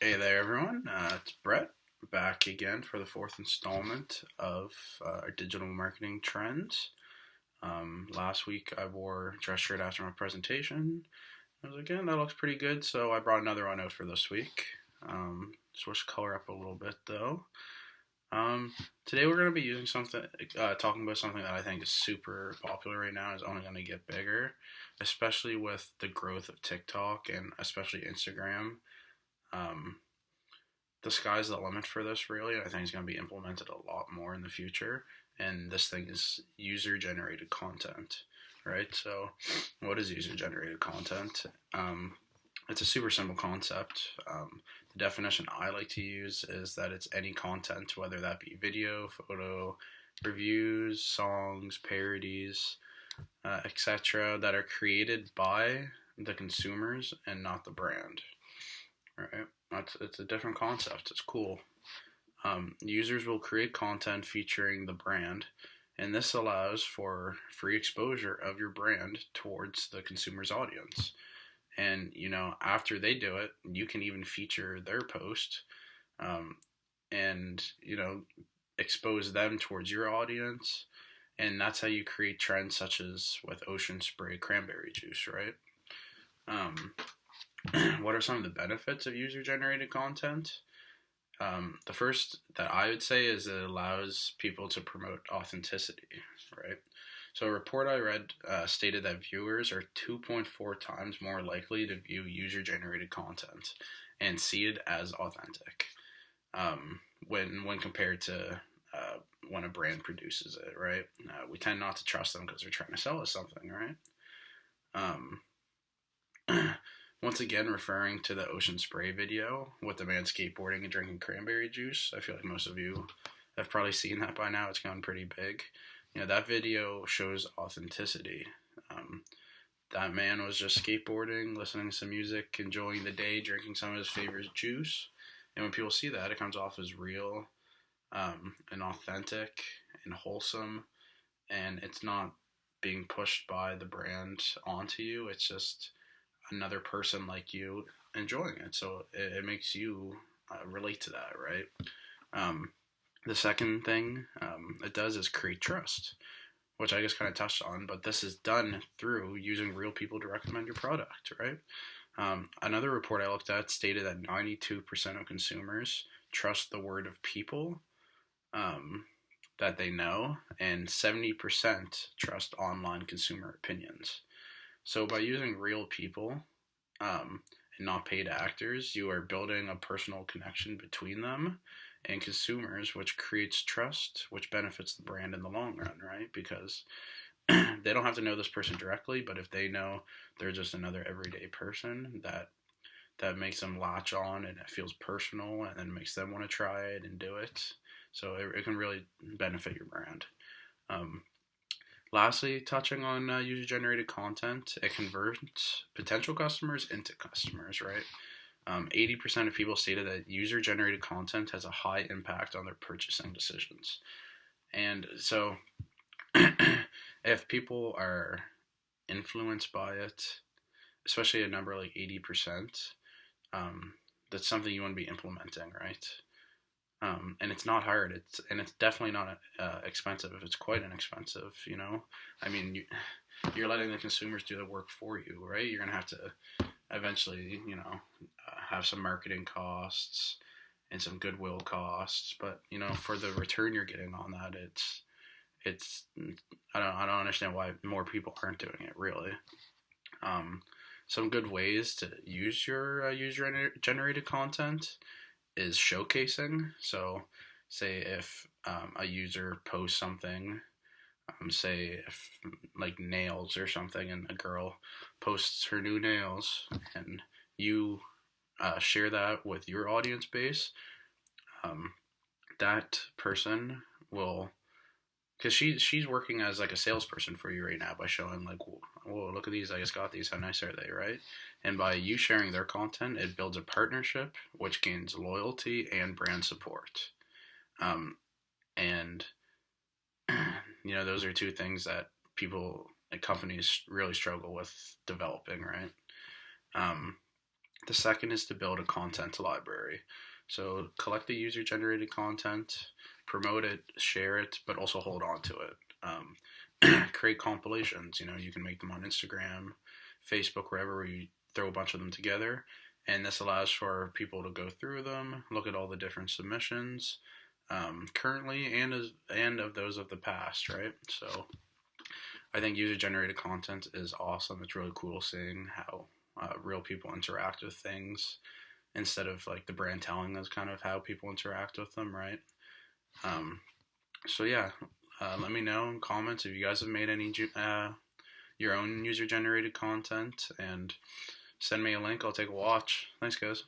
Hey there, everyone. It's Brett back again for the fourth installment of our digital marketing trends. Last week I wore a dress shirt after my presentation. I was like, yeah, that looks pretty good, so I brought another one out for this week. Switched color up a little bit though. Um, Today we're going to be using talking about something that I think is super popular right now. Is only going to get bigger, especially with the growth of TikTok and especially Instagram. Um, the sky's the limit for this, really. I think it's going to be implemented a lot more in the future. And this thing is user generated content, right? So, what is user generated content? It's a super simple concept. The definition I like to use is that it's any content, whether that be video, photo, reviews, songs, parodies, etc., that are created by the consumers and not the brand. Right? It's a different concept. It's cool. Users will create content featuring the brand, and this allows for free exposure of your brand towards the consumer's audience. And after they do it, you can even feature their post, um, and expose them towards your audience. And that's how you create trends such as with Ocean Spray cranberry juice, right? Um, what are some of the benefits of user generated content? The first that I would say is it allows people to promote authenticity, right? So a report I read stated that viewers are 2.4 times more likely to view user-generated content and see it as authentic when compared to when a brand produces it, right? We tend not to trust them because they're trying to sell us something, right? Um, Once again, referring to the Ocean Spray video with the man skateboarding and drinking cranberry juice, I feel like most of you have probably seen that by now. It's gone pretty big. That video shows authenticity. Um, that man was just skateboarding, listening to some music, enjoying the day, drinking some of his favorite juice. And when people see that, it comes off as real and authentic and wholesome. And it's not being pushed by the brand onto you. It's just another person like you enjoying it. So it makes you relate to that, right? Um, the second thing it does is create trust, which I just kind of touched on, but this is done through using real people to recommend your product, right? Another report I looked at stated that 92% of consumers trust the word of people that they know, and 70% trust online consumer opinions. So by using real people and not paid actors, you are building a personal connection between them and consumers, which creates trust, which benefits the brand in the long run, right? Because they don't have to know this person directly, but if they know they're just another everyday person, that makes them latch on and it feels personal and then makes them want to try it and do it. So it can really benefit your brand. Um, Lastly, touching on user-generated content, it converts potential customers into customers, right? 80% of people stated that user-generated content has a high impact on their purchasing decisions. And so, if people are influenced by it, especially a number like 80%, that's something you want to be implementing, right? And it's not hard. It's definitely not expensive. If it's quite inexpensive, I mean, you're letting the consumers do the work for you, right? You're gonna have to eventually, have some marketing costs and some goodwill costs, but for the return you're getting on that, it's I don't understand why more people aren't doing it really. Some good ways to use your user generated content is showcasing. So, say if a user posts something, say if like nails or something, and a girl posts her new nails, and you share that with your audience base, that person will, because she's working as like a salesperson for you right now by showing like, whoa, look at these, I just got these, how nice are they, right? And by you sharing their content, it builds a partnership which gains loyalty and brand support. And those are two things that people and companies really struggle with developing, right? The second is to build a content library. So collect the user generated content, promote it, share it, but also hold on to it. Create compilations. You can make them on Instagram, Facebook, wherever you throw a bunch of them together. And this allows for people to go through them, look at all the different submissions, currently and of those of the past, right? So I think user generated content is awesome. It's really cool seeing how real people interact with things instead of like the brand telling us kind of how people interact with them, right? So yeah, let me know in comments if you guys have made any your own user generated content, and send me a link. I'll take a watch. Thanks, guys.